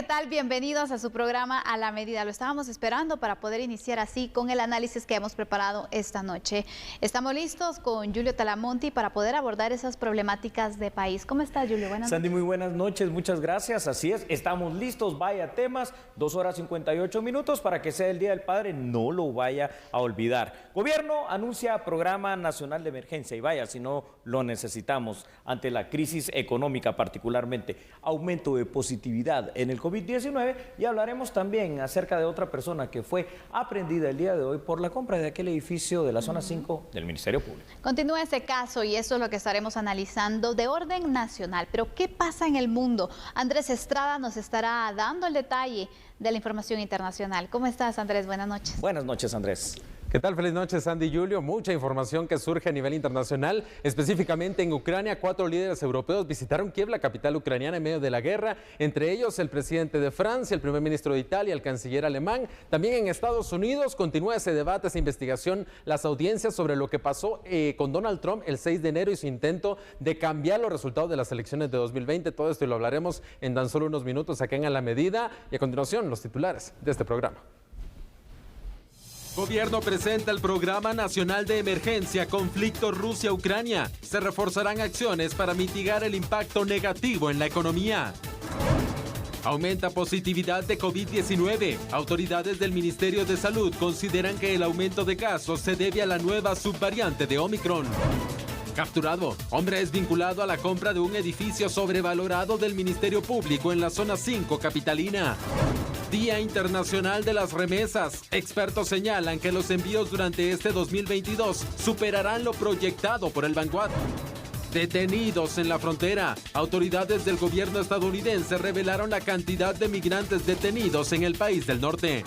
¿qué tal? Bienvenidos a su programa A la Medida. Lo estábamos esperando para poder iniciar así con el análisis que hemos preparado esta noche. Estamos listos con Julio Talamonti para poder abordar esas problemáticas de país. ¿Cómo está, Julio? Buenas noches. Sandy, muy buenas noches, muchas gracias. Así es, estamos listos, vaya temas, 2 horas 58 minutos para que sea el Día del Padre, no lo vaya a olvidar. Gobierno anuncia Programa Nacional de Emergencia y vaya, si no lo necesitamos ante la crisis económica particularmente. Aumento de positividad en el COVID-19 y hablaremos también acerca de otra persona que fue aprendida el día de hoy por la compra de aquel edificio de la zona 5 del Ministerio Público. Continúa ese caso y eso es lo que estaremos analizando de orden nacional. Pero ¿qué pasa en el mundo? Andrés Estrada nos estará dando el detalle de la información internacional. ¿Cómo estás, Andrés? Buenas noches. Buenas noches, Andrés. ¿Qué tal? Feliz noche, Sandy y Julio. Mucha información que surge a nivel internacional, específicamente en Ucrania. 4 líderes europeos visitaron Kiev, la capital ucraniana, en medio de la guerra. Entre ellos, el presidente de Francia, el primer ministro de Italia, el canciller alemán. También en Estados Unidos continúa ese debate, esa investigación, las audiencias sobre lo que pasó con Donald Trump el 6 de enero y su intento de cambiar los resultados de las elecciones de 2020. Todo esto lo hablaremos en tan solo unos minutos acá en A la Medida. Y a continuación, los titulares de este programa. Gobierno presenta el Programa Nacional de Emergencia Conflicto Rusia-Ucrania. Se reforzarán acciones para mitigar el impacto negativo en la economía. Aumenta positividad de COVID-19. Autoridades del Ministerio de Salud consideran que el aumento de casos se debe a la nueva subvariante de Omicron. Capturado. Hombre es vinculado a la compra de un edificio sobrevalorado del Ministerio Público en la zona 5 capitalina. Día Internacional de las Remesas. Expertos señalan que los envíos durante este 2022 superarán lo proyectado por el Vanguard. Detenidos en la frontera. Autoridades del gobierno estadounidense revelaron la cantidad de migrantes detenidos en el país del norte.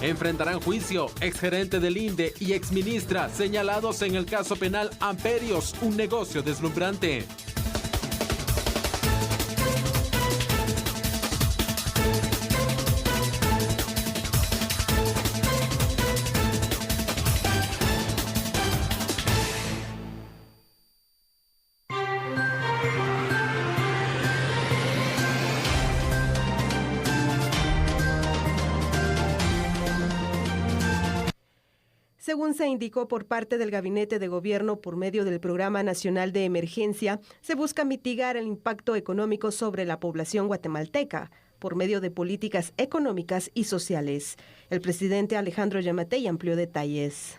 Enfrentarán juicio exgerente del INDE y exministra señalados en el caso penal Amperios, un negocio deslumbrante. Según se indicó por parte del Gabinete de Gobierno por medio del Programa Nacional de Emergencia, se busca mitigar el impacto económico sobre la población guatemalteca por medio de políticas económicas y sociales. El presidente Alejandro Yamatei amplió detalles.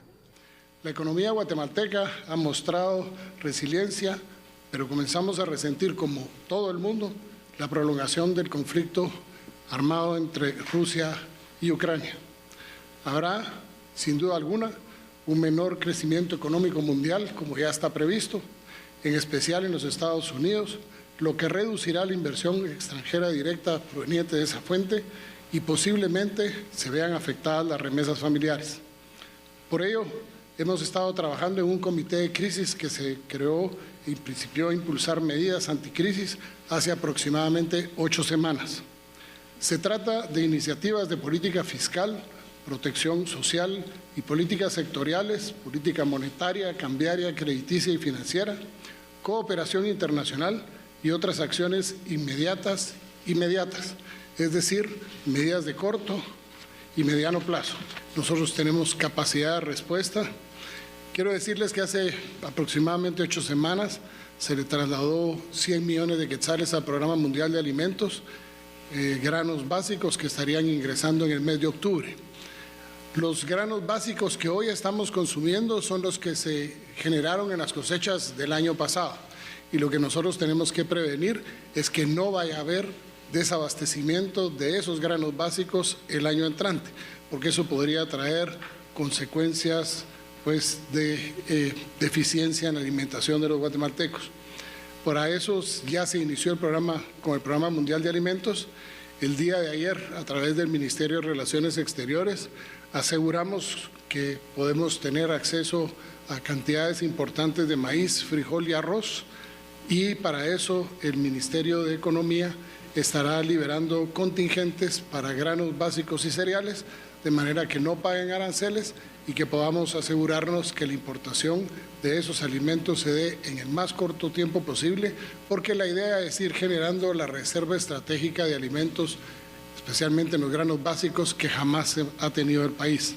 La economía guatemalteca ha mostrado resiliencia, pero comenzamos a resentir, como todo el mundo, la prolongación del conflicto armado entre Rusia y Ucrania. Habrá, sin duda alguna, un menor crecimiento económico mundial, como ya está previsto, en especial en los Estados Unidos, lo que reducirá la inversión extranjera directa proveniente de esa fuente y posiblemente se vean afectadas las remesas familiares. Por ello, hemos estado trabajando en un comité de crisis que se creó y principió a impulsar medidas anticrisis hace aproximadamente 8 semanas. Se trata de iniciativas de política fiscal, protección social y políticas sectoriales, política monetaria, cambiaria, crediticia y financiera, cooperación internacional y otras acciones inmediatas, es decir, medidas de corto y mediano plazo. Nosotros tenemos capacidad de respuesta. Quiero decirles que hace aproximadamente 8 semanas se le trasladó 100 millones de quetzales al Programa Mundial de Alimentos, granos básicos que estarían ingresando en el mes de octubre. Los granos básicos que hoy estamos consumiendo son los que se generaron en las cosechas del año pasado y lo que nosotros tenemos que prevenir es que no vaya a haber desabastecimiento de esos granos básicos el año entrante, porque eso podría traer consecuencias de deficiencia en la alimentación de los guatemaltecos. Para eso ya se inició el programa con el Programa Mundial de Alimentos. El día de ayer, a través del Ministerio de Relaciones Exteriores, aseguramos que podemos tener acceso a cantidades importantes de maíz, frijol y arroz, y para eso el Ministerio de Economía estará liberando contingentes para granos básicos y cereales, de manera que no paguen aranceles y que podamos asegurarnos que la importación de esos alimentos se dé en el más corto tiempo posible, porque la idea es ir generando la reserva estratégica de alimentos especialmente en los granos básicos que jamás ha tenido el país.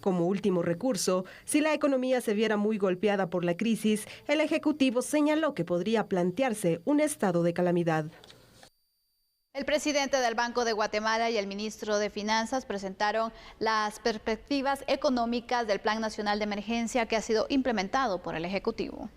Como último recurso, si la economía se viera muy golpeada por la crisis, el Ejecutivo señaló que podría plantearse un estado de calamidad. El presidente del Banco de Guatemala y el ministro de Finanzas presentaron las perspectivas económicas del Plan Nacional de Emergencia que ha sido implementado por el Ejecutivo.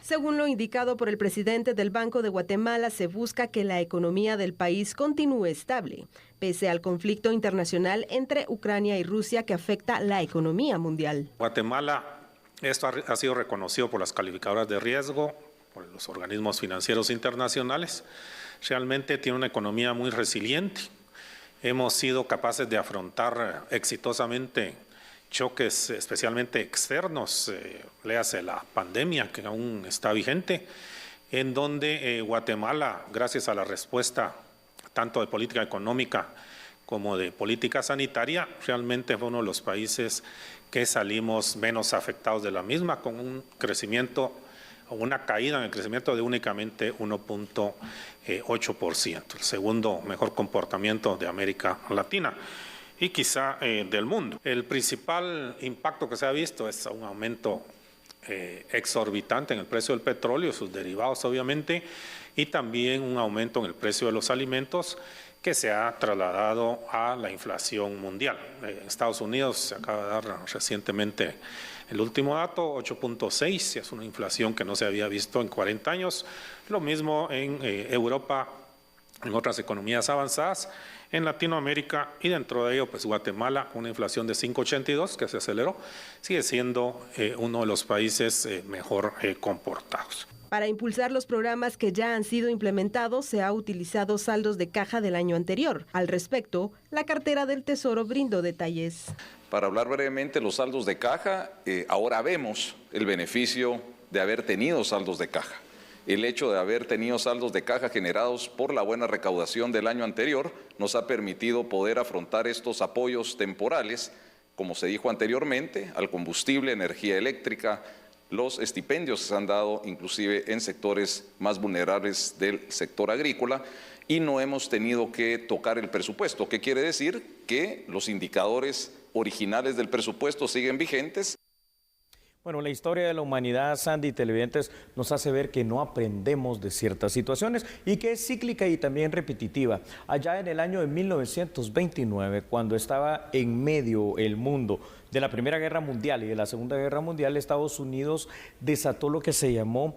Según lo indicado por el presidente del Banco de Guatemala, se busca que la economía del país continúe estable, pese al conflicto internacional entre Ucrania y Rusia que afecta la economía mundial. Guatemala, esto ha sido reconocido por las calificadoras de riesgo, por los organismos financieros internacionales. Realmente tiene una economía muy resiliente. Hemos sido capaces de afrontar exitosamente choques especialmente externos, léase la pandemia que aún está vigente, en donde Guatemala, gracias a la respuesta tanto de política económica como de política sanitaria, realmente fue uno de los países que salimos menos afectados de la misma, con un crecimiento o una caída en el crecimiento de únicamente 1.8%, el segundo mejor comportamiento de América Latina y quizá del mundo. El principal impacto que se ha visto es un aumento exorbitante en el precio del petróleo, sus derivados obviamente, y también un aumento en el precio de los alimentos que se ha trasladado a la inflación mundial. En Estados Unidos se acaba de dar recientemente el último dato, 8.6, es una inflación que no se había visto en 40 años. Lo mismo en Europa, en otras economías avanzadas, en Latinoamérica y dentro de ello, pues Guatemala, una inflación de 5.82 que se aceleró, sigue siendo uno de los países mejor comportados. Para impulsar los programas que ya han sido implementados, se ha utilizado saldos de caja del año anterior. Al respecto, la cartera del Tesoro brindó detalles. Para hablar brevemente, los saldos de caja, ahora vemos el beneficio de haber tenido saldos de caja. El hecho de haber tenido saldos de caja generados por la buena recaudación del año anterior nos ha permitido poder afrontar estos apoyos temporales, como se dijo anteriormente, al combustible, energía eléctrica, los estipendios que se han dado inclusive en sectores más vulnerables del sector agrícola y no hemos tenido que tocar el presupuesto. ¿Qué quiere decir? Que los indicadores originales del presupuesto siguen vigentes. Bueno, la historia de la humanidad, Sandy, televidentes, nos hace ver que no aprendemos de ciertas situaciones y que es cíclica y también repetitiva. Allá en el año de 1929, cuando estaba en medio el mundo de la Primera Guerra Mundial y de la Segunda Guerra Mundial, Estados Unidos desató lo que se llamó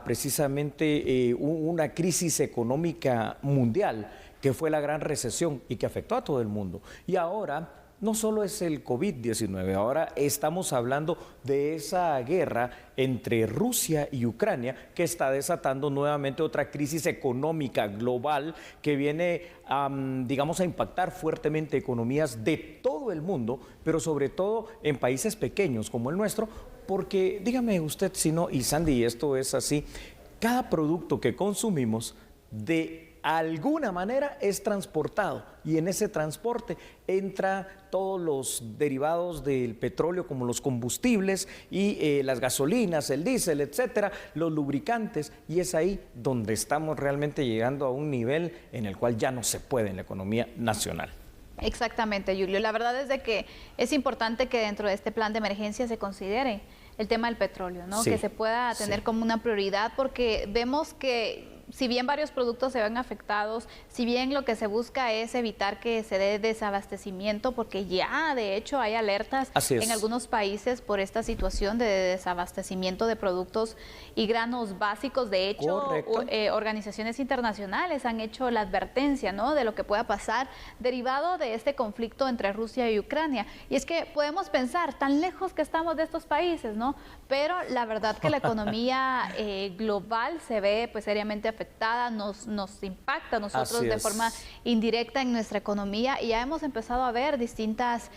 precisamente una crisis económica mundial, que fue la Gran Recesión y que afectó a todo el mundo. Y ahora no solo es el COVID-19, ahora estamos hablando de esa guerra entre Rusia y Ucrania que está desatando nuevamente otra crisis económica global que viene, digamos, a impactar fuertemente economías de todo el mundo, pero sobre todo en países pequeños como el nuestro, porque dígame usted si no, y Sandy, esto es así, cada producto que consumimos de alguna manera es transportado y en ese transporte entra todos los derivados del petróleo como los combustibles y las gasolinas, el diésel, etcétera, los lubricantes, y es ahí donde estamos realmente llegando a un nivel en el cual ya no se puede en la economía nacional. Exactamente, Julio. La verdad es de que es importante que dentro de este plan de emergencia se considere el tema del petróleo, ¿no? Sí, que se pueda tener como una prioridad, porque vemos que si bien varios productos se ven afectados, si bien lo que se busca es evitar que se dé desabastecimiento, porque ya de hecho hay alertas en algunos países por esta situación de desabastecimiento de productos y granos básicos. De hecho, organizaciones internacionales han hecho la advertencia, ¿no?, de lo que pueda pasar derivado de este conflicto entre Rusia y Ucrania. Y es que podemos pensar tan lejos que estamos de estos países, ¿no? Pero la verdad que la economía global se ve pues seriamente afectada, nos impacta a nosotros de forma indirecta en nuestra economía, y ya hemos empezado a ver distintas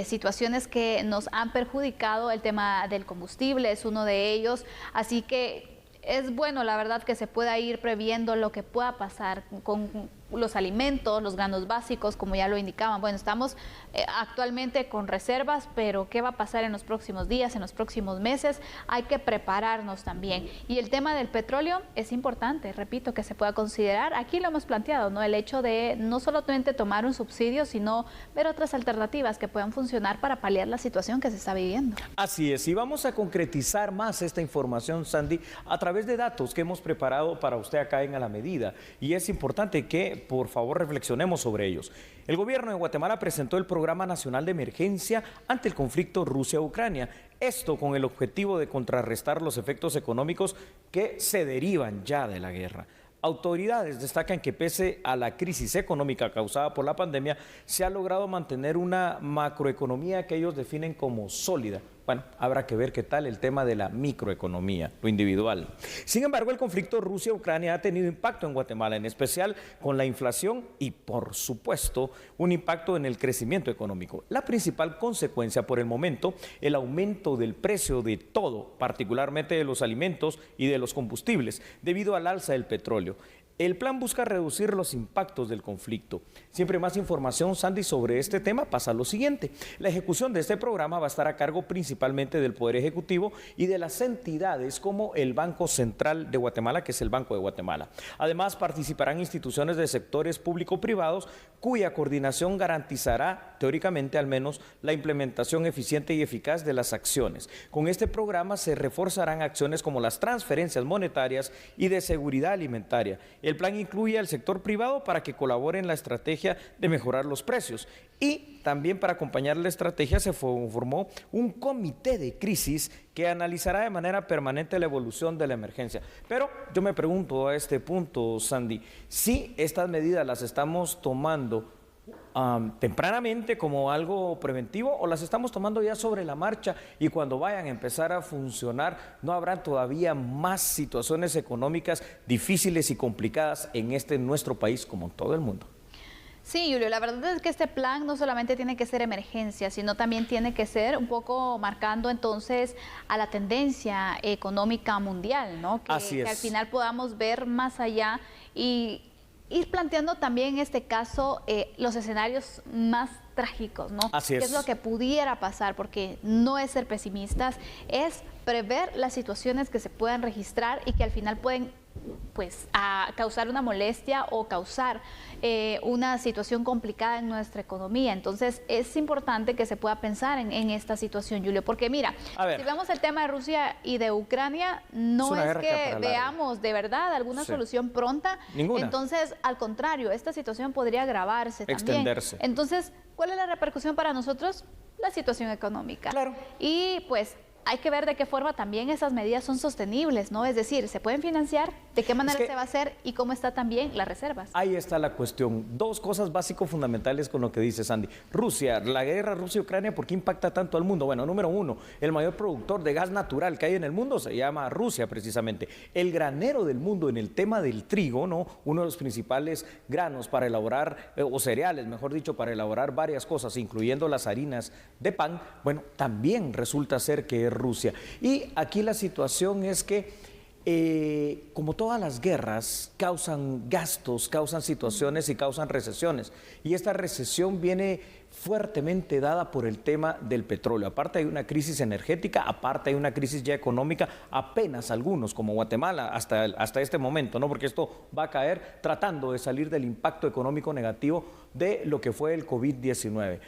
situaciones que nos han perjudicado. El tema del combustible es uno de ellos, así que es bueno, la verdad, que se pueda ir previendo lo que pueda pasar con los alimentos, los granos básicos, como ya lo indicaban. Bueno, estamos actualmente con reservas, pero ¿qué va a pasar en los próximos días, en los próximos meses? Hay que prepararnos también. Y el tema del petróleo es importante, repito, que se pueda considerar. Aquí lo hemos planteado, ¿no? El hecho de no solamente tomar un subsidio, sino ver otras alternativas que puedan funcionar para paliar la situación que se está viviendo. Así es, y vamos a concretizar más esta información, Sandy, a través de datos que hemos preparado para usted acá en A la Medida. Y es importante que, por favor, reflexionemos sobre ellos. El gobierno de Guatemala presentó el Programa Nacional de Emergencia ante el conflicto Rusia-Ucrania. Esto con el objetivo de contrarrestar los efectos económicos que se derivan ya de la guerra. Autoridades destacan que pese a la crisis económica causada por la pandemia, se ha logrado mantener una macroeconomía que ellos definen como sólida. Bueno, habrá que ver qué tal el tema de la microeconomía, lo individual. Sin embargo, el conflicto Rusia-Ucrania ha tenido impacto en Guatemala, en especial con la inflación y, por supuesto, un impacto en el crecimiento económico. La principal consecuencia por el momento, el aumento del precio de todo, particularmente de los alimentos y de los combustibles, debido al alza del petróleo. El plan busca reducir los impactos del conflicto. Siempre más información, Sandy, sobre este tema pasa lo siguiente. La ejecución de este programa va a estar a cargo principalmente del Poder Ejecutivo y de las entidades como el Banco Central de Guatemala, que es el Banco de Guatemala. Además, participarán instituciones de sectores público-privados cuya coordinación garantizará, teóricamente al menos, la implementación eficiente y eficaz de las acciones. Con este programa se reforzarán acciones como las transferencias monetarias y de seguridad alimentaria. El plan incluye al sector privado para que colabore en la estrategia de mejorar los precios y también para acompañar la estrategia se formó un comité de crisis que analizará de manera permanente la evolución de la emergencia. Pero yo me pregunto a este punto, Sandy, si estas medidas las estamos tomando tempranamente como algo preventivo o las estamos tomando ya sobre la marcha y cuando vayan a empezar a funcionar no habrán todavía más situaciones económicas difíciles y complicadas en nuestro país como en todo el mundo. Sí, Julio, la verdad es que este plan no solamente tiene que ser emergencia, sino también tiene que ser un poco marcando entonces a la tendencia económica mundial, ¿no? Que al final podamos ver más allá y ir planteando también en este caso los escenarios más trágicos, ¿no? Así es. ¿Qué es lo que pudiera pasar? Porque no es ser pesimistas, es prever las situaciones que se puedan registrar y que al final pueden pues a causar una molestia o causar una situación complicada en nuestra economía. Entonces es importante que se pueda pensar en esta situación, Julio, porque mira, si vemos el tema de Rusia y de Ucrania, no es que veamos de verdad alguna solución pronta. Ninguna. Entonces, al contrario, esta situación podría agravarse también. Extenderse. Entonces, ¿cuál es la repercusión para nosotros? La situación económica. Claro. Y pues hay que ver de qué forma también esas medidas son sostenibles, ¿no? Es decir, ¿se pueden financiar? ¿De qué manera se va a hacer? ¿Y cómo está también las reservas? Ahí está la cuestión. Dos cosas básicos fundamentales con lo que dice Sandy. Rusia, la guerra Rusia-Ucrania, ¿por qué impacta tanto al mundo? Bueno, número uno, el mayor productor de gas natural que hay en el mundo se llama Rusia precisamente. El granero del mundo en el tema del trigo, ¿no? Uno de los principales granos para elaborar, o cereales, mejor dicho, para elaborar varias cosas, incluyendo las harinas de pan, bueno, también resulta ser que es Rusia. Y aquí la situación es que como todas las guerras causan gastos, causan situaciones y causan recesiones. Y esta recesión viene fuertemente dada por el tema del petróleo. Aparte hay una crisis energética, aparte hay una crisis ya económica, apenas algunos como Guatemala hasta este momento, ¿no? Porque esto va a caer tratando de salir del impacto económico negativo de lo que fue el COVID-19.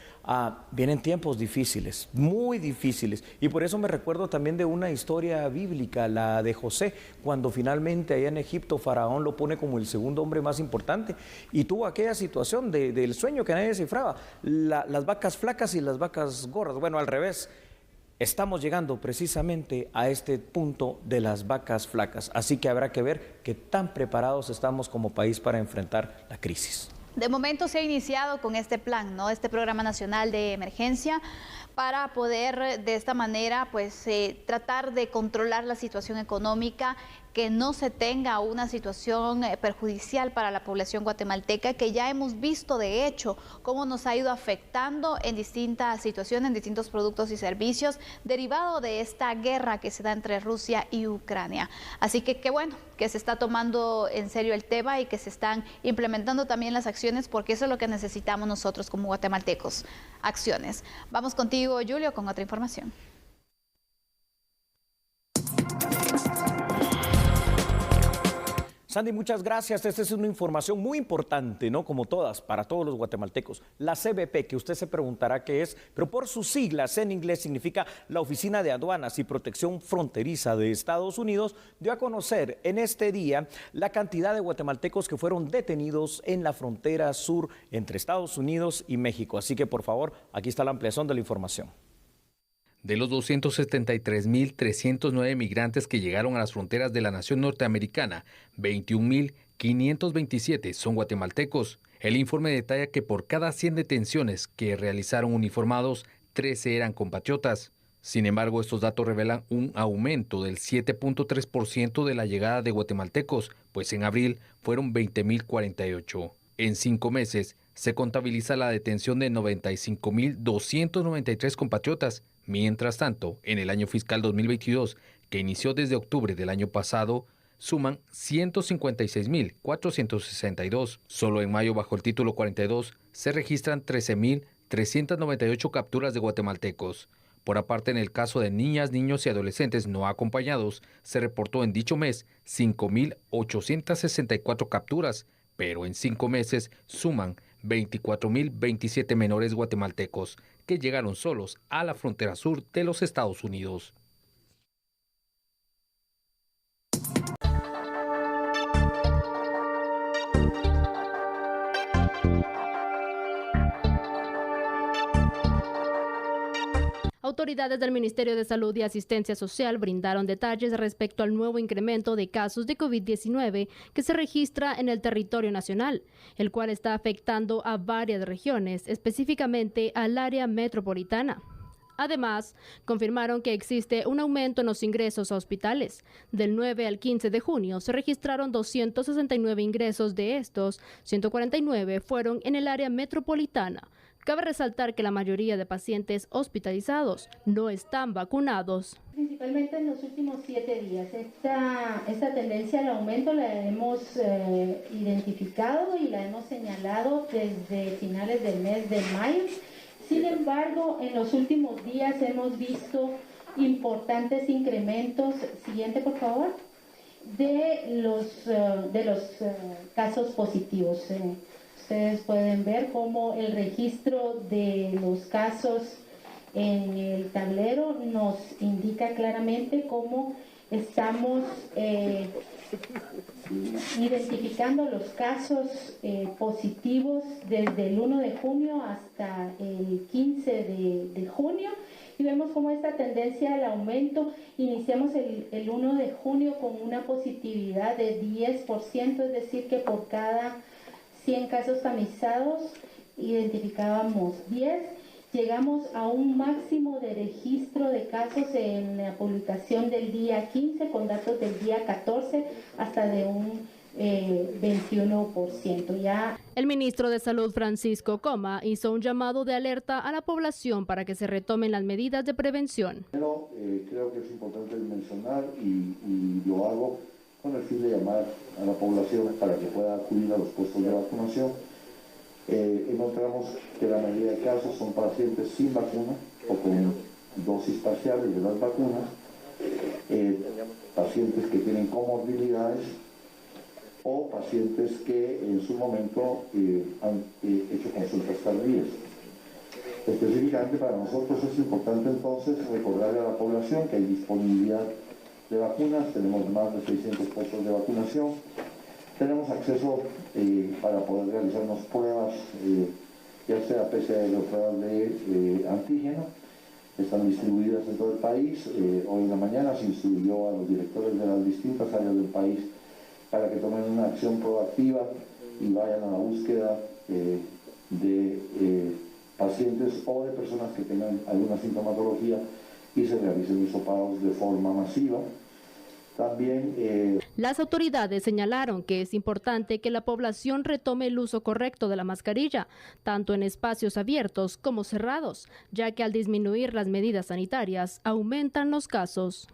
Vienen tiempos difíciles, muy difíciles, y por eso me recuerdo también de una historia bíblica, la de José, cuando finalmente allá en Egipto Faraón lo pone como el segundo hombre más importante y tuvo aquella situación del sueño que nadie descifraba, las vacas flacas y las vacas gordas, bueno, al revés. Estamos llegando precisamente a este punto de las vacas flacas, así que habrá que ver qué tan preparados estamos como país para enfrentar la crisis. De momento se ha iniciado con este plan, ¿no? Este Programa Nacional de Emergencia, para poder de esta manera pues tratar de controlar la situación económica, que no se tenga una situación perjudicial para la población guatemalteca, que ya hemos visto de hecho cómo nos ha ido afectando en distintas situaciones, en distintos productos y servicios, derivado de esta guerra que se da entre Rusia y Ucrania. Así que qué bueno que se está tomando en serio el tema y que se están implementando también las acciones, porque eso es lo que necesitamos nosotros como guatemaltecos, acciones. Vamos contigo, Julio, con otra información. Sandy, muchas gracias. Esta es una información muy importante, ¿no? Como todas, para todos los guatemaltecos. La CBP, que usted se preguntará qué es, pero por sus siglas en inglés significa la Oficina de Aduanas y Protección Fronteriza de Estados Unidos, dio a conocer en este día la cantidad de guatemaltecos que fueron detenidos en la frontera sur entre Estados Unidos y México. Así que, por favor, aquí está la ampliación de la información. De los 273.309 migrantes que llegaron a las fronteras de la nación norteamericana, 21.527 son guatemaltecos. El informe detalla que por cada 100 detenciones que realizaron uniformados, 13 eran compatriotas. Sin embargo, estos datos revelan un aumento del 7.3% de la llegada de guatemaltecos, pues en abril fueron 20.048. En 5 meses se contabiliza la detención de 95.293 compatriotas. Mientras tanto, en el año fiscal 2022, que inició desde octubre del año pasado, suman 156.462. Solo en mayo, bajo el título 42, se registran 13.398 capturas de guatemaltecos. Por aparte, en el caso de niñas, niños y adolescentes no acompañados, se reportó en dicho mes 5.864 capturas, pero en 5 meses suman 24.027 menores guatemaltecos que llegaron solos a la frontera sur de los Estados Unidos. Autoridades del Ministerio de Salud y Asistencia Social brindaron detalles respecto al nuevo incremento de casos de COVID-19 que se registra en el territorio nacional, el cual está afectando a varias regiones, específicamente al área metropolitana. Además, confirmaron que existe un aumento en los ingresos a hospitales. Del 9 al 15 de junio se registraron 269 ingresos, de estos, 149 fueron en el área metropolitana. Cabe resaltar que la mayoría de pacientes hospitalizados no están vacunados. Principalmente en los últimos 7 días. Esta tendencia al aumento la hemos identificado y la hemos señalado desde finales del mes de mayo. Sin embargo, en los últimos días hemos visto importantes incrementos, siguiente por favor, de los casos positivos. Ustedes pueden ver cómo el registro de los casos en el tablero nos indica claramente cómo estamos identificando los casos positivos desde el 1 de junio hasta el 15 de junio y vemos cómo esta tendencia al aumento, iniciamos el 1 de junio con una positividad de 10%, es decir que por cada 100 casos tamizados identificábamos 10, llegamos a un máximo de registro de casos en la publicación del día 15 con datos del día 14 hasta de un 21%. Ya. El ministro de Salud, Francisco Coma, hizo un llamado de alerta a la población para que se retomen las medidas de prevención. Pero creo que es importante mencionar y lo hago con el fin de llamar a la población para que pueda acudir a los puestos de vacunación. Encontramos que la mayoría de casos son pacientes sin vacuna o con dosis parciales de las vacunas, pacientes que tienen comorbilidades o pacientes que en su momento han hecho consultas tardías. Específicamente para nosotros es importante entonces recordarle a la población que hay disponibilidad de vacunas, tenemos más de 600 puestos de vacunación, tenemos acceso para poder realizarnos pruebas, ya sea PCR o pruebas de antígeno, están distribuidas en todo el país. Hoy en la mañana se instruyó a los directores de las distintas áreas del país para que tomen una acción proactiva y vayan a la búsqueda de pacientes o de personas que tengan alguna sintomatología y se realicen hisopados de forma masiva. También las autoridades señalaron que es importante que la población retome el uso correcto de la mascarilla, tanto en espacios abiertos como cerrados, ya que al disminuir las medidas sanitarias aumentan los casos.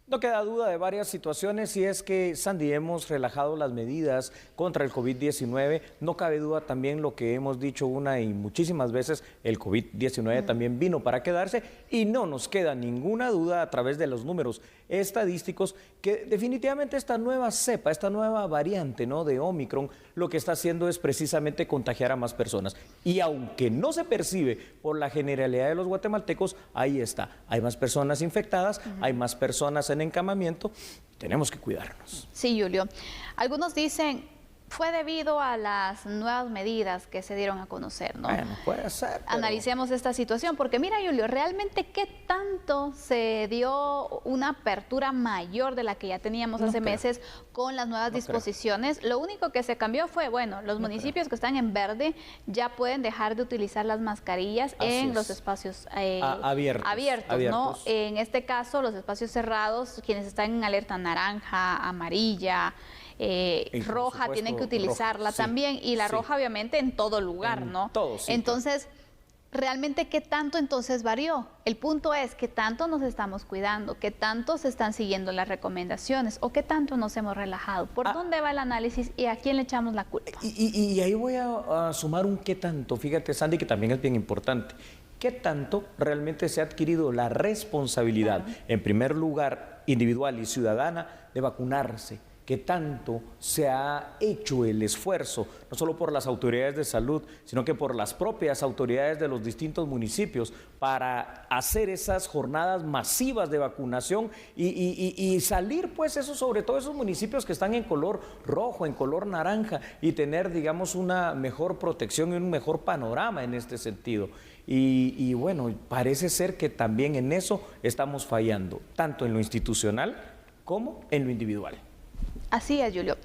No queda duda de varias situaciones y es que, Sandy, hemos relajado las medidas contra el COVID-19. No cabe duda también lo que hemos dicho una y muchísimas veces, el COVID-19 también vino para quedarse y no nos queda ninguna duda a través de los números estadísticos que definitivamente esta nueva cepa, esta nueva variante, ¿no?, de Omicron, lo que está haciendo es precisamente contagiar a más personas. Y aunque no se percibe por la generalidad de los guatemaltecos, ahí está. Hay más personas infectadas, hay más personas en encamamiento, tenemos que cuidarnos. Sí, Julio. Algunos dicen, fue debido a las nuevas medidas que se dieron a conocer, ¿no? Bueno, puede ser. Pero... analicemos esta situación, porque mira, Julio, realmente qué tanto se dio una apertura mayor de la que ya teníamos hace meses con las nuevas disposiciones. Lo único que se cambió fue, bueno, los municipios que están en verde ya pueden dejar de utilizar las mascarillas en los espacios abiertos, ¿no? En este caso, los espacios cerrados, quienes están en alerta naranja, amarilla, roja, tienen que utilizarla también, y la roja obviamente en todo lugar, ¿no? Entonces, ¿realmente qué tanto entonces varió? El punto es qué tanto nos estamos cuidando, qué tanto se están siguiendo las recomendaciones o qué tanto nos hemos relajado. ¿Por dónde va el análisis y a quién le echamos la culpa? Y ahí voy a sumar un qué tanto, fíjate, Sandy, que también es bien importante. ¿Qué tanto realmente se ha adquirido la responsabilidad, en primer lugar, individual y ciudadana, de vacunarse? ¿Qué tanto se ha hecho el esfuerzo, no solo por las autoridades de salud, sino que por las propias autoridades de los distintos municipios para hacer esas jornadas masivas de vacunación y salir, pues, eso, sobre todo esos municipios que están en color rojo, en color naranja, y tener, digamos, una mejor protección y un mejor panorama en este sentido? Y bueno, parece ser que también en eso estamos fallando, tanto en lo institucional como en lo individual. Así es, Julio.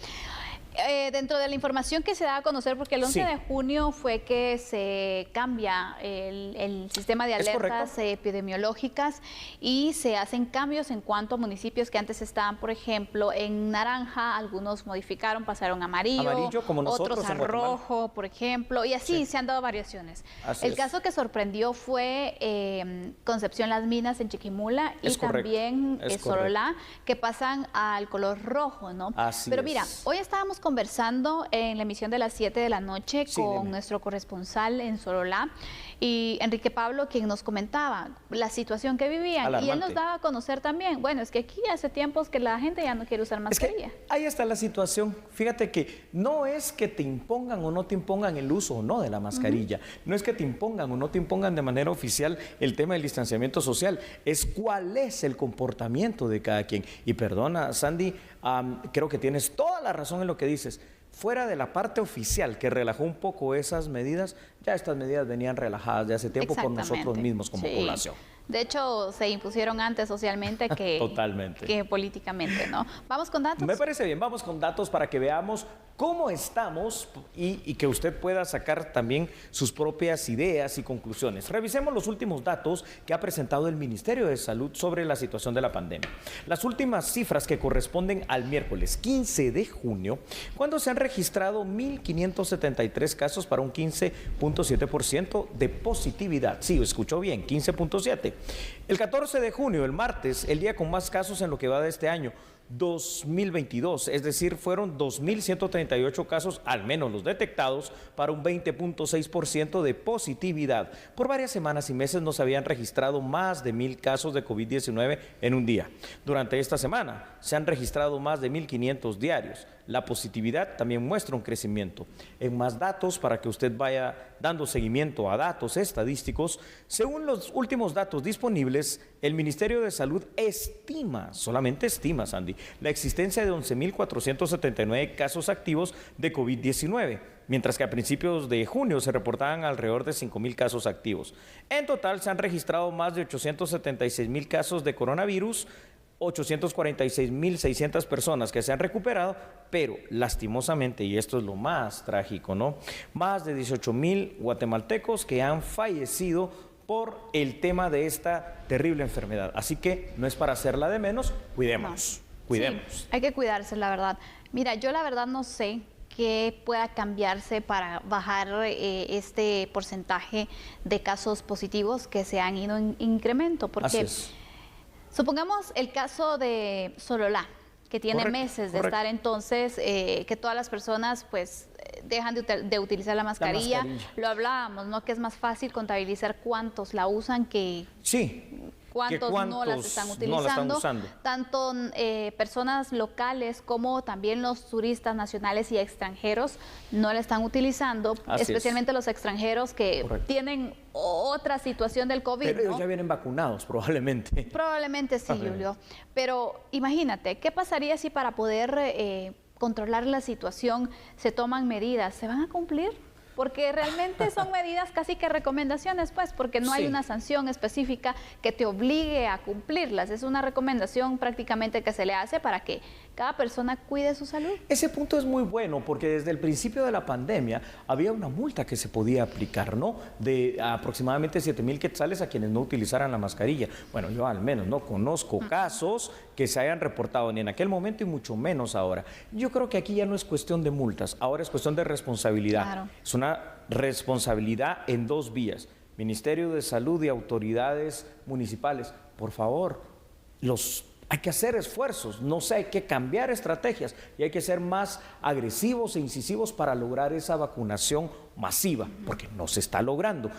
Dentro de la información que se da a conocer, porque el 11 de junio fue que se cambia el sistema de alertas epidemiológicas y se hacen cambios en cuanto a municipios que antes estaban, por ejemplo, en naranja, algunos modificaron, pasaron a amarillo, como nosotros, otros a rojo, por ejemplo, y así se han dado variaciones. El caso que sorprendió fue Concepción Las Minas en Chiquimula y también Sololá, que pasan al color rojo, ¿no? Pero mira, hoy estábamos conversando en la emisión de las 7 de la noche con nuestro corresponsal en Sololá, y Enrique Pablo, quien nos comentaba la situación que vivían. Alarmante. Y él nos daba a conocer también, bueno, es que aquí hace tiempos que la gente ya no quiere usar mascarilla. Es que ahí está la situación. Fíjate que no es que te impongan o no te impongan el uso o no de la mascarilla, no es que te impongan o no te impongan de manera oficial el tema del distanciamiento social, es cuál es el comportamiento de cada quien. Y perdona, Sandy, creo que tienes toda la razón en lo que dices. Fuera de la parte oficial que relajó un poco esas medidas, ya estas medidas venían relajadas de hace tiempo por nosotros mismos como población. De hecho, se impusieron antes socialmente que políticamente, ¿no? Vamos con datos. Me parece bien, vamos con datos para que veamos cómo estamos y que usted pueda sacar también sus propias ideas y conclusiones. Revisemos los últimos datos que ha presentado el Ministerio de Salud sobre la situación de la pandemia. Las últimas cifras que corresponden al miércoles 15 de junio, cuando se han registrado 1.573 casos para un 15.7% de positividad. Sí, escuchó bien, 15.7%. El 14 de junio, el martes, el día con más casos en lo que va de este año, 2022, es decir, fueron 2.138 casos, al menos los detectados, para un 20.6% de positividad. Por varias semanas y meses no se habían registrado más de 1.000 casos de COVID-19 en un día. Durante esta semana se han registrado más de 1.500 diarios. La positividad también muestra un crecimiento. En más datos, para que usted vaya dando seguimiento a datos estadísticos, según los últimos datos disponibles, el Ministerio de Salud estima, solamente estima, Sandy, la existencia de 11.479 casos activos de COVID-19, mientras que a principios de junio se reportaban alrededor de 5.000 casos activos. En total se han registrado más de 876.000 casos de coronavirus, 846.600 personas que se han recuperado, pero lastimosamente, y esto es lo más trágico, ¿no? Más de 18.000 guatemaltecos que han fallecido por el tema de esta terrible enfermedad. Así que no es para hacerla de menos, cuidémonos, cuidémonos. Sí, hay que cuidarse, la verdad. Mira, yo la verdad no sé qué pueda cambiarse para bajar este porcentaje de casos positivos que se han ido en incremento, porque supongamos el caso de Sololá, que tiene meses de estar entonces, que todas las personas pues dejan de utilizar la mascarilla. Lo hablábamos, ¿no? Que es más fácil contabilizar cuántos la usan que... cuántos no las están utilizando, tanto personas locales como también los turistas nacionales y extranjeros no la están utilizando, especialmente los extranjeros que tienen otra situación del COVID. Pero ellos ya vienen vacunados, probablemente. Probablemente sí, Julio. Pero imagínate, ¿qué pasaría si para poder controlar la situación se toman medidas? ¿Se van a cumplir? Porque realmente son medidas casi que recomendaciones, pues, porque no hay una sanción específica que te obligue a cumplirlas. Es una recomendación prácticamente que se le hace para que cada persona cuide su salud. Ese punto es muy bueno porque desde el principio de la pandemia había una multa que se podía aplicar, ¿no? De aproximadamente 7,000 quetzales a quienes no utilizaran la mascarilla. Bueno, yo al menos no conozco casos que se hayan reportado ni en aquel momento y mucho menos ahora. Yo creo que aquí ya no es cuestión de multas, ahora es cuestión de responsabilidad. Claro. Es una responsabilidad en dos vías. Ministerio de Salud y autoridades municipales, por favor, hay que hacer esfuerzos, no sé, hay que cambiar estrategias y hay que ser más agresivos e incisivos para lograr esa vacunación masiva, porque no se está logrando.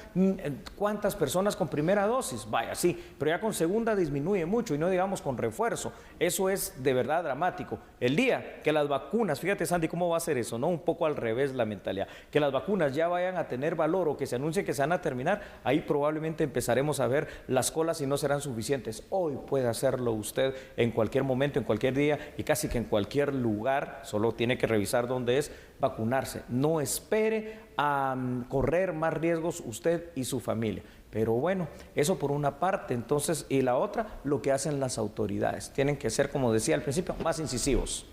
¿Cuántas personas con primera dosis? Vaya, sí, pero ya con segunda disminuye mucho y no digamos con refuerzo. Eso es de verdad dramático. El día que las vacunas, fíjate Sandy cómo va a ser eso, ¿no? Un poco al revés la mentalidad. Que las vacunas ya vayan a tener valor o que se anuncie que se van a terminar, ahí probablemente empezaremos a ver las colas y no serán suficientes. Hoy puede hacerlo usted en cualquier momento, en cualquier día y casi que en cualquier lugar, solo tiene que revisar dónde es, vacunarse. No espere a correr más riesgos usted y su familia. Pero bueno, eso por una parte, entonces, y la otra, lo que hacen las autoridades. Tienen que ser, como decía al principio, más incisivos.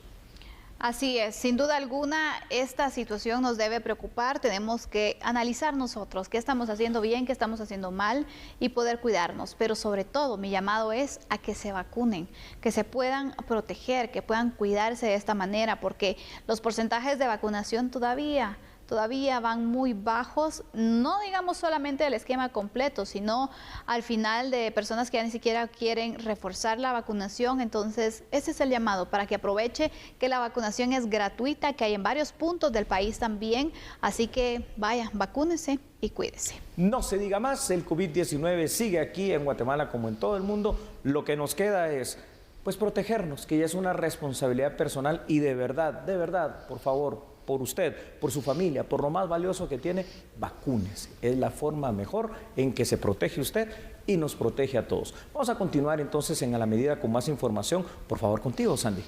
Así es, sin duda alguna, esta situación nos debe preocupar. Tenemos que analizar nosotros qué estamos haciendo bien, qué estamos haciendo mal y poder cuidarnos. Pero sobre todo, mi llamado es a que se vacunen, que se puedan proteger, que puedan cuidarse de esta manera, porque los porcentajes de vacunación todavía van muy bajos, no digamos solamente del esquema completo, sino al final de personas que ya ni siquiera quieren reforzar la vacunación. Entonces, ese es el llamado para que aproveche que la vacunación es gratuita, que hay en varios puntos del país también, así que vaya, vacúnese y cuídese. No se diga más, el COVID-19 sigue aquí en Guatemala como en todo el mundo. Lo que nos queda es pues protegernos, que ya es una responsabilidad personal y de verdad, por favor, por usted, por su familia, por lo más valioso que tiene, vacúnese. Es la forma mejor en que se protege usted y nos protege a todos. Vamos a continuar entonces en A la Medida con más información. Por favor, contigo, Sandy.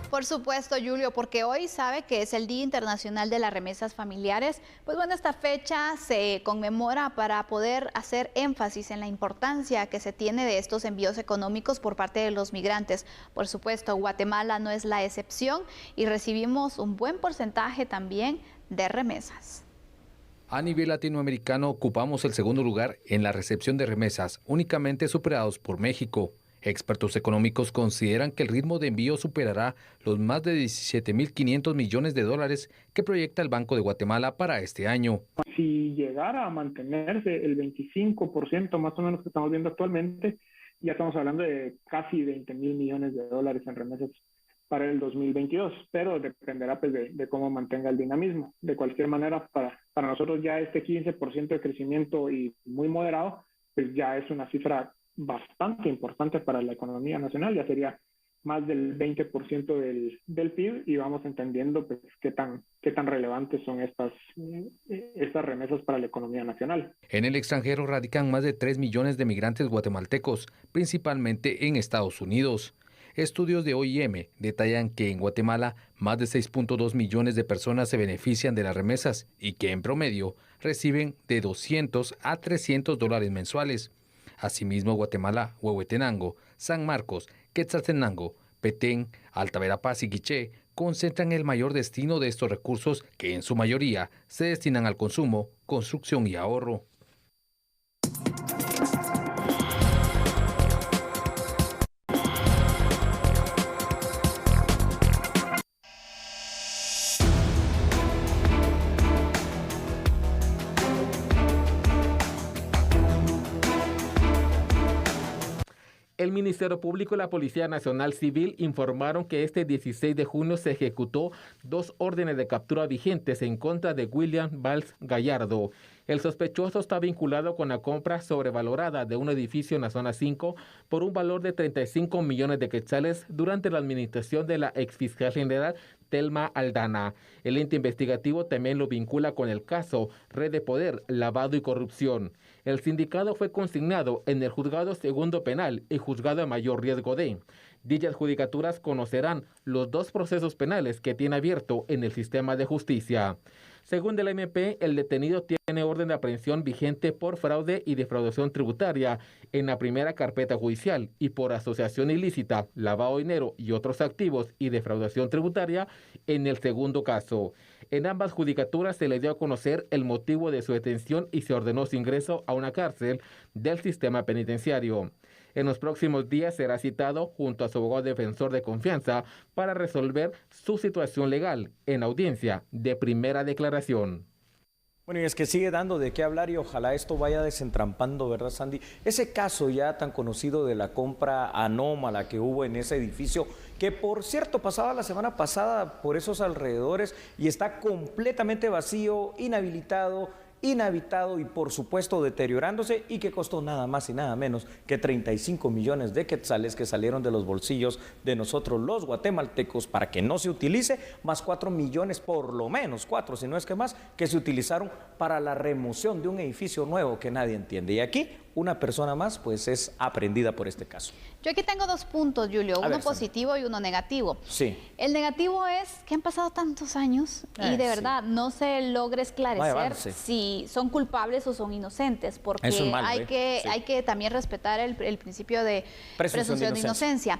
Por supuesto, Julio, porque hoy sabe que es el Día Internacional de las Remesas Familiares. Pues bueno, esta fecha se conmemora para poder hacer énfasis en la importancia que se tiene de estos envíos económicos por parte de los migrantes. Por supuesto, Guatemala no es la excepción y recibimos un buen porcentaje también de remesas. A nivel latinoamericano ocupamos el segundo lugar en la recepción de remesas, únicamente superados por México. Expertos económicos consideran que el ritmo de envío superará los más de 17.500 millones de dólares que proyecta el Banco de Guatemala para este año. Si llegara a mantenerse el 25% más o menos que estamos viendo actualmente, ya estamos hablando de casi 20,000 millones de dólares en remesas para el 2022, pero dependerá pues, de cómo mantenga el dinamismo. De cualquier manera, para nosotros ya este 15% de crecimiento y muy moderado, pues ya es una cifra bastante importante para la economía nacional, ya sería más del 20% del PIB y vamos entendiendo pues, qué tan relevantes son estas remesas para la economía nacional. En el extranjero radican más de 3 millones de migrantes guatemaltecos, principalmente en Estados Unidos. Estudios de OIM detallan que en Guatemala más de 6.2 millones de personas se benefician de las remesas y que en promedio reciben de $200 a $300 mensuales. Asimismo, Guatemala, Huehuetenango, San Marcos, Quetzaltenango, Petén, Alta Verapaz y Quiché concentran el mayor destino de estos recursos que en su mayoría se destinan al consumo, construcción y ahorro. El Ministerio Público y la Policía Nacional Civil informaron que este 16 de junio se ejecutó 2 órdenes de captura vigentes en contra de William Valls Gallardo. El sospechoso está vinculado con la compra sobrevalorada de un edificio en la zona 5 por un valor de 35 millones de quetzales durante la administración de la exfiscal general Telma Aldana. El ente investigativo también lo vincula con el caso Red de Poder, Lavado y Corrupción. El sindicado fue consignado en el Juzgado Segundo Penal y Juzgado de Mayor Riesgo D. Dichas judicaturas conocerán los 2 procesos penales que tiene abierto en el sistema de justicia. Según el MP, el detenido tiene orden de aprehensión vigente por fraude y defraudación tributaria en la primera carpeta judicial y por asociación ilícita, lavado de dinero y otros activos y defraudación tributaria en el segundo caso. En ambas judicaturas se le dio a conocer el motivo de su detención y se ordenó su ingreso a una cárcel del sistema penitenciario. En los próximos días será citado junto a su abogado defensor de confianza para resolver su situación legal en audiencia de primera declaración. Bueno, y es que sigue dando de qué hablar y ojalá esto vaya desentrampando, ¿verdad, Sandy? Ese caso ya tan conocido de la compra anómala que hubo en ese edificio, que por cierto pasaba la semana pasada por esos alrededores y está completamente vacío, inhabilitado y por supuesto deteriorándose, y que costó nada más y nada menos que 35 millones de quetzales que salieron de los bolsillos de nosotros los guatemaltecos para que no se utilice, más 4 millones, por lo menos 4, si no es que más, que se utilizaron para la remoción de un edificio nuevo que nadie entiende. Y aquí una persona más pues es aprendida por este caso. Yo aquí tengo 2 puntos, Julio, uno positivo y uno negativo. Sí. El negativo es que han pasado tantos años y de verdad no se logra esclarecer si son culpables o son inocentes, porque es malo, hay que también respetar el principio de presunción de inocencia.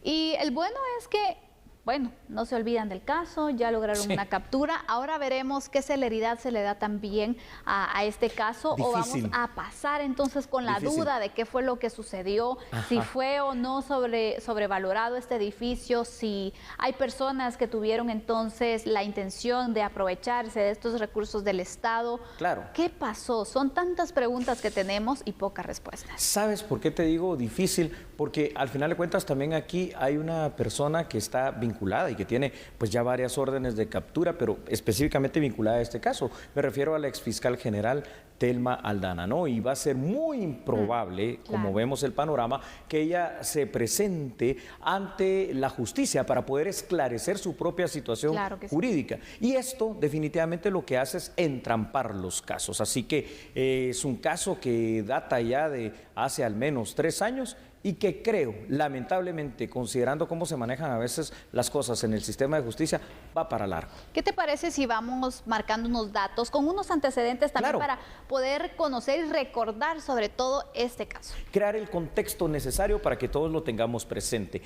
Y el bueno es que, bueno, no se olvidan del caso, ya lograron una captura. Ahora veremos qué celeridad se le da también a este caso. O vamos a pasar entonces con la duda de qué fue lo que sucedió, si fue o no sobrevalorado este edificio, si hay personas que tuvieron entonces la intención de aprovecharse de estos recursos del Estado. Claro. ¿Qué pasó? Son tantas preguntas que tenemos y pocas respuestas. ¿Sabes por qué te digo difícil? Porque al final de cuentas también aquí hay una persona que está vinculada y que tiene pues ya varias órdenes de captura, pero específicamente vinculada a este caso. Me refiero a la exfiscal general Telma Aldana, ¿no? Y va a ser muy improbable, como vemos el panorama, que ella se presente ante la justicia para poder esclarecer su propia situación jurídica. Y esto definitivamente lo que hace es entrampar los casos. Así que es un caso que data ya de hace al menos 3 años y que creo, lamentablemente, considerando cómo se manejan a veces las cosas en el sistema de justicia, va para largo. ¿Qué te parece si vamos marcando unos datos con unos antecedentes también para poder conocer y recordar sobre todo este caso? Crear el contexto necesario para que todos lo tengamos presente.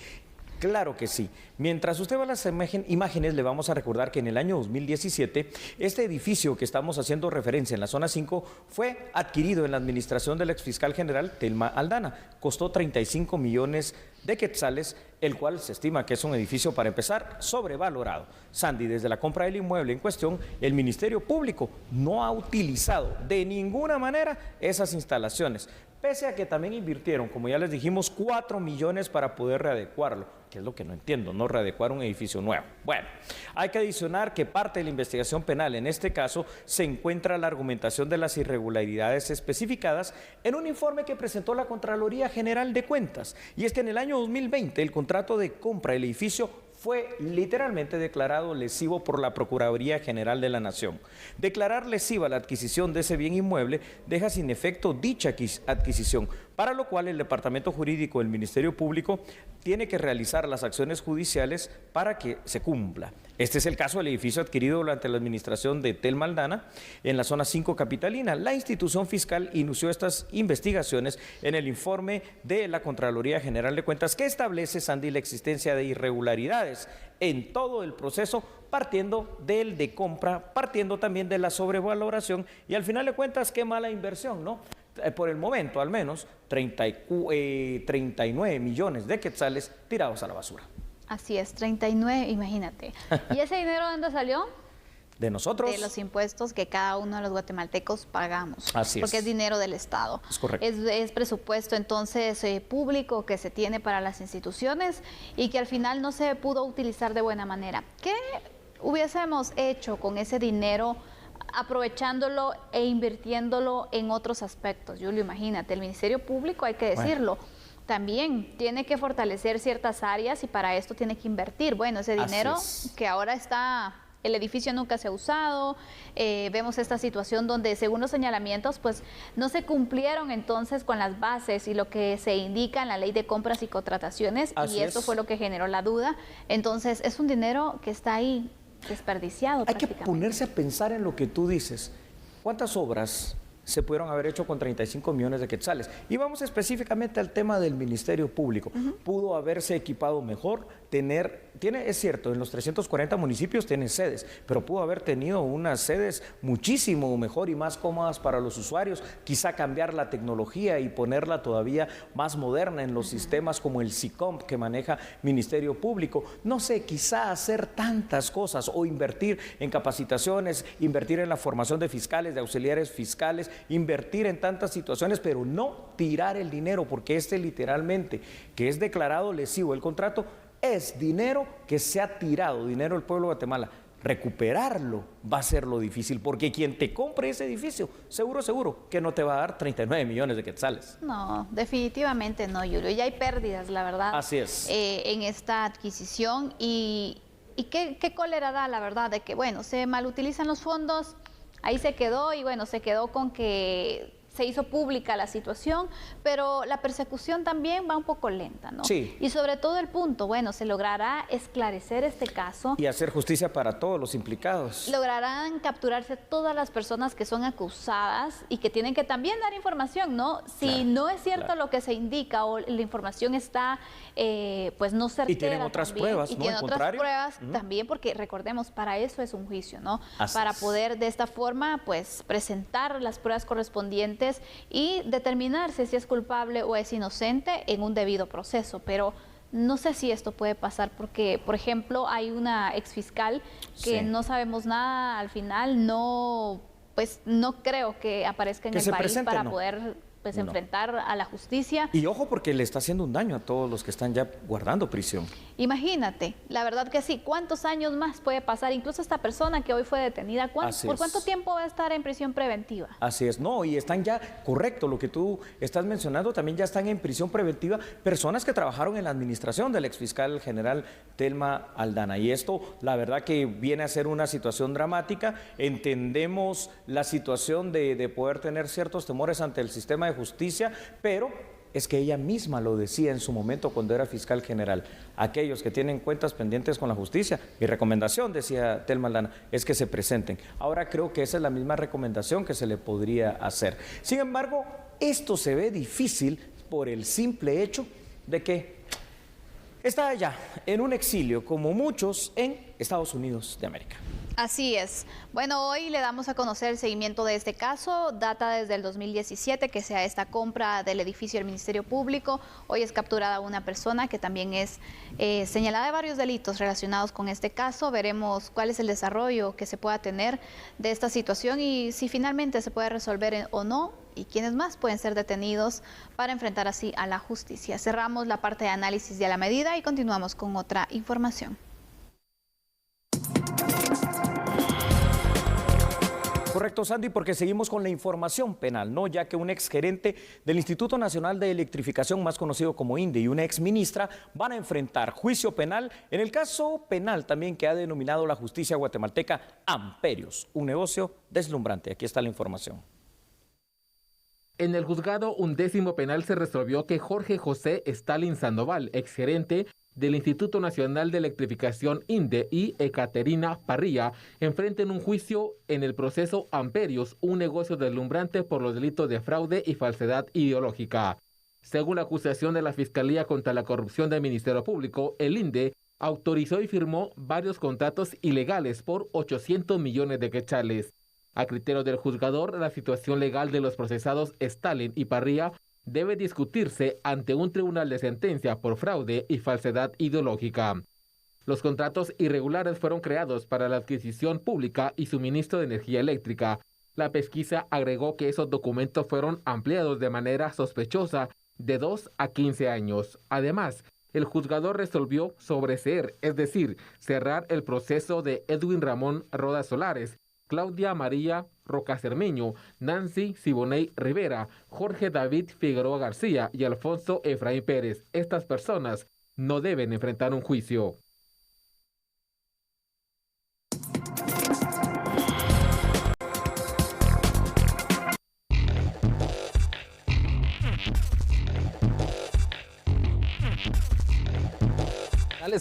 Claro que sí. Mientras usted va a las imágenes, le vamos a recordar que en el año 2017, este edificio que estamos haciendo referencia en la zona 5 fue adquirido en la administración del exfiscal general Telma Aldana. Costó 35 millones de quetzales, el cual se estima que es un edificio, para empezar, sobrevalorado. Sandy, desde la compra del inmueble en cuestión, el Ministerio Público no ha utilizado de ninguna manera esas instalaciones, pese a que también invirtieron, como ya les dijimos, 4 millones para poder readecuarlo, que es lo que no entiendo, no readecuar un edificio nuevo. Bueno, hay que adicionar que parte de la investigación penal en este caso se encuentra la argumentación de las irregularidades especificadas en un informe que presentó la Contraloría General de Cuentas. Y es que en el año 2020 el contrato de compra del edificio fue literalmente declarado lesivo por la Procuraduría General de la Nación. Declarar lesiva la adquisición de ese bien inmueble deja sin efecto dicha adquisición, para lo cual el Departamento Jurídico del Ministerio Público tiene que realizar las acciones judiciales para que se cumpla. Este es el caso del edificio adquirido durante la administración de Telma Aldana en la zona 5 capitalina. La institución fiscal inició estas investigaciones en el informe de la Contraloría General de Cuentas que establece, Sandy, la existencia de irregularidades en todo el proceso, partiendo del de compra, partiendo también de la sobrevaloración y al final de cuentas, qué mala inversión, ¿no? Por el momento, al menos, 39 millones de quetzales tirados a la basura. Así es, 39, imagínate. ¿Y ese dinero dónde salió? De nosotros. De los impuestos que cada uno de los guatemaltecos pagamos. Así es. Porque es dinero del Estado. Es correcto. Es presupuesto entonces público que se tiene para las instituciones y que al final no se pudo utilizar de buena manera. ¿Qué hubiésemos hecho con ese dinero aprovechándolo e invirtiéndolo en otros aspectos? Julio, imagínate, el Ministerio Público, hay que decirlo, también tiene que fortalecer ciertas áreas y para esto tiene que invertir. Bueno, ese dinero que ahora está, el edificio nunca se ha usado, vemos esta situación donde según los señalamientos pues no se cumplieron entonces con las bases y lo que se indica en la ley de compras y contrataciones y esto fue lo que generó la duda. Entonces es un dinero que está ahí desperdiciado. Hay que ponerse a pensar en lo que tú dices. ¿Cuántas obras se pudieron haber hecho con 35 millones de quetzales? Y vamos específicamente al tema del Ministerio Público. Pudo haberse equipado mejor, es cierto, en los 340 municipios tienen sedes, pero pudo haber tenido unas sedes muchísimo mejor y más cómodas para los usuarios, quizá cambiar la tecnología y ponerla todavía más moderna en los sistemas como el SICOMP que maneja Ministerio Público. No sé, quizá hacer tantas cosas o invertir en capacitaciones, invertir en la formación de fiscales, de auxiliares fiscales, invertir en tantas situaciones, pero no tirar el dinero, porque literalmente, que es declarado lesivo el contrato, es dinero que se ha tirado, dinero del pueblo de Guatemala. Recuperarlo va a ser lo difícil, porque quien te compre ese edificio, seguro que no te va a dar 39 millones de quetzales. No, definitivamente no, Julio. Ya hay pérdidas, la verdad. Así es. En esta adquisición y qué cólera da, la verdad, de que, bueno, se malutilizan los fondos, ahí se quedó y, bueno, se quedó con que se hizo pública la situación, pero la persecución también va un poco lenta, ¿no? Sí. Y sobre todo el punto, bueno, se logrará esclarecer este caso. Y hacer justicia para todos los implicados. Lograrán capturarse todas las personas que son acusadas y que tienen que también dar información, ¿no? Si no es cierto lo que se indica o la información está, pues no certera. Y tienen otras pruebas, y ¿no? tienen otras pruebas también, porque recordemos, para eso es un juicio, ¿no? Para poder de esta forma, pues, presentar las pruebas correspondientes y determinarse si es culpable o es inocente en un debido proceso, pero no sé si esto puede pasar porque, por ejemplo, hay una exfiscal que no sabemos nada al final, no creo que aparezca en el país para poder enfrentar a la justicia. Y ojo, porque le está haciendo un daño a todos los que están ya guardando prisión. Imagínate, la verdad que sí, ¿cuántos años más puede pasar? Incluso esta persona que hoy fue detenida, ¿por cuánto tiempo va a estar en prisión preventiva? Así es, no, y están ya, correcto, lo que tú estás mencionando, también ya están en prisión preventiva personas que trabajaron en la administración del exfiscal general Telma Aldana. Y esto, la verdad que viene a ser una situación dramática. Entendemos la situación de poder tener ciertos temores ante el sistema de justicia, pero es que ella misma lo decía en su momento cuando era fiscal general. Aquellos que tienen cuentas pendientes con la justicia, mi recomendación, decía Telma Aldana, es que se presenten. Ahora creo que esa es la misma recomendación que se le podría hacer. Sin embargo, esto se ve difícil por el simple hecho de que está allá, en un exilio, como muchos, en Estados Unidos de América. Así es. Bueno, hoy le damos a conocer el seguimiento de este caso. Data desde el 2017 que sea esta compra del edificio del Ministerio Público. Hoy es capturada una persona que también es señalada de varios delitos relacionados con este caso. Veremos cuál es el desarrollo que se pueda tener de esta situación y si finalmente se puede resolver o no, y quiénes más pueden ser detenidos para enfrentar así a la justicia. Cerramos la parte de análisis de a la medida y continuamos con otra información. Correcto, Sandy, porque seguimos con la información penal, ¿no? Ya que un exgerente del Instituto Nacional de Electrificación, más conocido como INDE, y una exministra van a enfrentar juicio penal en el caso penal también que ha denominado la justicia guatemalteca Amperios, un negocio deslumbrante. Aquí está la información. En el juzgado 11º penal se resolvió que Jorge José Stalin Sandoval, exgerente del Instituto Nacional de Electrificación INDE, y Ekaterina Parrilla enfrenten un juicio en el proceso Amperios, un negocio deslumbrante por los delitos de fraude y falsedad ideológica. Según la acusación de la Fiscalía contra la Corrupción del Ministerio Público, el INDE autorizó y firmó varios contratos ilegales por 800 millones de quetzales. A criterio del juzgador, la situación legal de los procesados Stalin y Parrilla debe discutirse ante un tribunal de sentencia por fraude y falsedad ideológica. Los contratos irregulares fueron creados para la adquisición pública y suministro de energía eléctrica. La pesquisa agregó que esos documentos fueron ampliados de manera sospechosa de 2 a 15 años. Además, el juzgador resolvió sobreseer, es decir, cerrar el proceso de Edwin Ramón Rodas Solares, Claudia María Roca Cermeño, Nancy Siboney Rivera, Jorge David Figueroa García y Alfonso Efraín Pérez. Estas personas no deben enfrentar un juicio.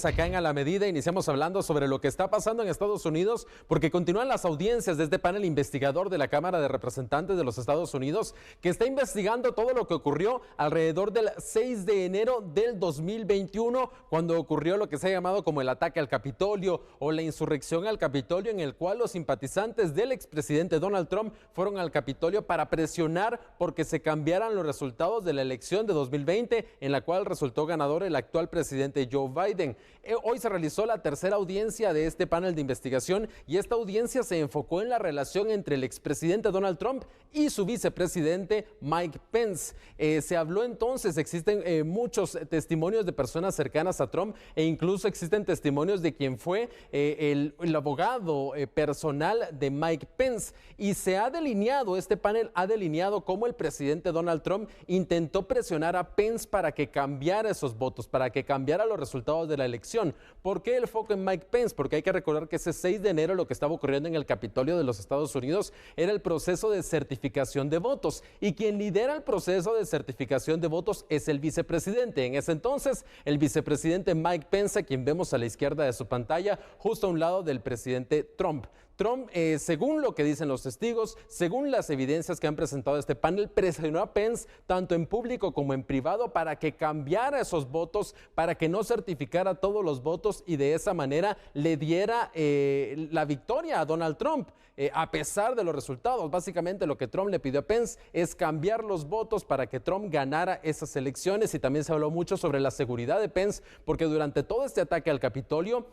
Acá en A la Medida iniciamos hablando sobre lo que está pasando en Estados Unidos, porque continúan las audiencias de este panel investigador de la Cámara de Representantes de los Estados Unidos, que está investigando todo lo que ocurrió alrededor del 6 de enero del 2021, cuando ocurrió lo que se ha llamado como el ataque al Capitolio o la insurrección al Capitolio, en el cual los simpatizantes del expresidente Donald Trump fueron al Capitolio para presionar porque se cambiaran los resultados de la elección de 2020, en la cual resultó ganador el actual presidente Joe Biden. Hoy se realizó la tercera audiencia de este panel de investigación y esta audiencia se enfocó en la relación entre el expresidente Donald Trump y su vicepresidente Mike Pence. Se habló entonces, existen muchos testimonios de personas cercanas a Trump e incluso existen testimonios de quien fue el abogado personal de Mike Pence, y se ha delineado, este panel ha delineado cómo el presidente Donald Trump intentó presionar a Pence para que cambiara esos votos, para que cambiara los resultados de la elección. ¿Por qué el foco en Mike Pence? Porque hay que recordar que ese 6 de enero lo que estaba ocurriendo en el Capitolio de los Estados Unidos era el proceso de certificación de votos, y quien lidera el proceso de certificación de votos es el vicepresidente. En ese entonces, el vicepresidente Mike Pence, a quien vemos a la izquierda de su pantalla, justo a un lado del presidente Trump. Trump, según lo que dicen los testigos, según las evidencias que han presentado este panel, presionó a Pence tanto en público como en privado para que cambiara esos votos, para que no certificara todos los votos y de esa manera le diera la victoria a Donald Trump. A pesar de los resultados, básicamente lo que Trump le pidió a Pence es cambiar los votos para que Trump ganara esas elecciones, y también se habló mucho sobre la seguridad de Pence, porque durante todo este ataque al Capitolio,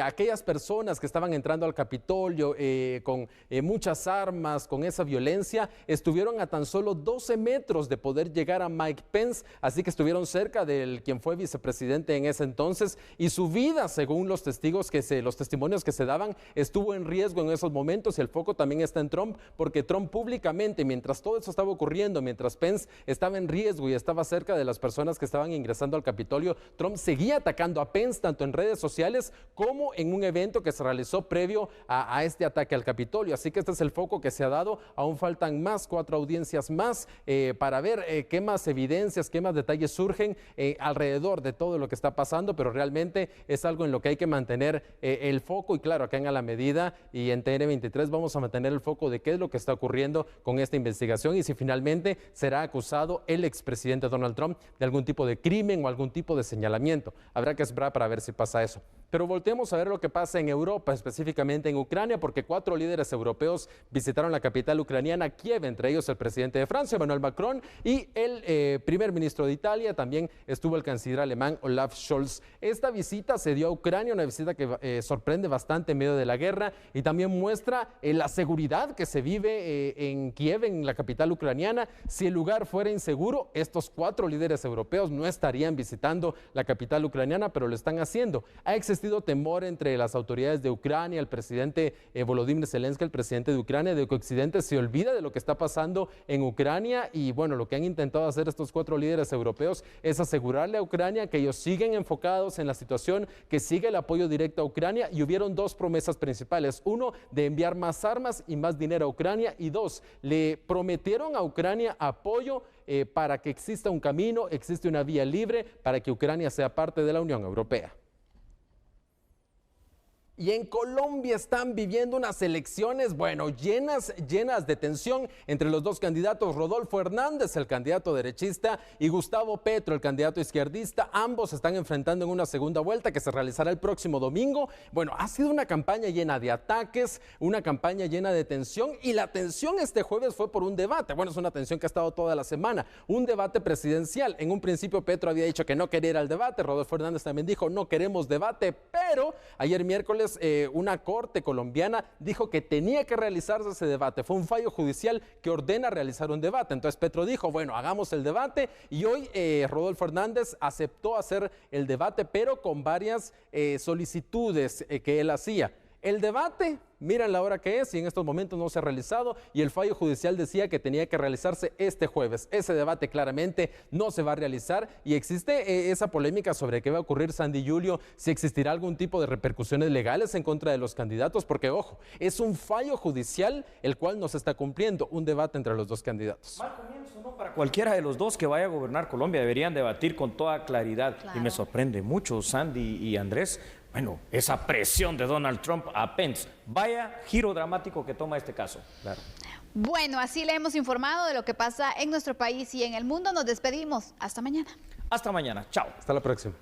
aquellas personas que estaban entrando al Capitolio con muchas armas, con esa violencia, estuvieron a tan solo 12 metros de poder llegar a Mike Pence, así que estuvieron cerca de quien fue vicepresidente en ese entonces, y su vida, según los testigos los testimonios que se daban, estuvo en riesgo en esos momentos. Y el foco también está en Trump, porque Trump públicamente, mientras todo eso estaba ocurriendo, mientras Pence estaba en riesgo y estaba cerca de las personas que estaban ingresando al Capitolio, Trump seguía atacando a Pence tanto en redes sociales como en un evento que se realizó previo a este ataque al Capitolio. Así que este es el foco que se ha dado. Aún faltan 4 audiencias más para ver qué más evidencias, qué más detalles surgen alrededor de todo lo que está pasando, pero realmente es algo en lo que hay que mantener el foco. Y claro, acá en A la Medida y en TN23 vamos a mantener el foco de qué es lo que está ocurriendo con esta investigación y si finalmente será acusado el expresidente Donald Trump de algún tipo de crimen o algún tipo de señalamiento. Habrá que esperar para ver si pasa eso. Pero volteemos a ver lo que pasa en Europa, específicamente en Ucrania, porque 4 líderes europeos visitaron la capital ucraniana, Kiev, entre ellos el presidente de Francia, Emmanuel Macron, y el primer ministro de Italia. También estuvo el canciller alemán Olaf Scholz. Esta visita se dio a Ucrania, una visita que sorprende bastante en medio de la guerra y también muestra la seguridad que se vive en Kiev, en la capital ucraniana. Si el lugar fuera inseguro, estos 4 líderes europeos no estarían visitando la capital ucraniana, pero lo están haciendo. Ha existido existido temor entre las autoridades de Ucrania, el presidente Volodymyr Zelensky, el presidente de Ucrania, de que Occidente se olvida de lo que está pasando en Ucrania. Y bueno, lo que han intentado hacer estos 4 líderes europeos es asegurarle a Ucrania que ellos siguen enfocados en la situación, que sigue el apoyo directo a Ucrania, y hubieron 2 promesas principales. 1, de enviar más armas y más dinero a Ucrania, y 2, le prometieron a Ucrania apoyo para que exista un camino, existe una vía libre para que Ucrania sea parte de la Unión Europea. Y en Colombia están viviendo unas elecciones, bueno, llenas de tensión entre los 2 candidatos, Rodolfo Hernández, el candidato derechista, y Gustavo Petro, el candidato izquierdista. Ambos se están enfrentando en una segunda vuelta que se realizará el próximo domingo. Bueno, ha sido una campaña llena de ataques, una campaña llena de tensión, y la tensión este jueves fue por un debate. Bueno, es una tensión que ha estado toda la semana, un debate presidencial. En un principio Petro había dicho que no quería ir al debate, Rodolfo Hernández también dijo no queremos debate, pero ayer miércoles una corte colombiana dijo que tenía que realizarse ese debate. Fue un fallo judicial que ordena realizar un debate. Entonces Petro dijo, bueno, hagamos el debate, y hoy Rodolfo Hernández aceptó hacer el debate, pero con varias solicitudes que él hacía. El debate, miren la hora que es, y en estos momentos no se ha realizado, y el fallo judicial decía que tenía que realizarse este jueves. Ese debate claramente no se va a realizar, y existe esa polémica sobre qué va a ocurrir, Sandy Julio, si existirá algún tipo de repercusiones legales en contra de los candidatos, porque ojo, es un fallo judicial el cual no se está cumpliendo, un debate entre los 2 candidatos. Mal comienzo, ¿no? Para cualquiera de los 2 que vaya a gobernar Colombia, deberían debatir con toda claridad. Claro. Y me sorprende mucho, Sandy y Andrés, bueno, esa presión de Donald Trump a Pence. Vaya giro dramático que toma este caso. Claro. Bueno, así le hemos informado de lo que pasa en nuestro país y en el mundo. Nos despedimos. Hasta mañana. Hasta mañana. Chao. Hasta la próxima.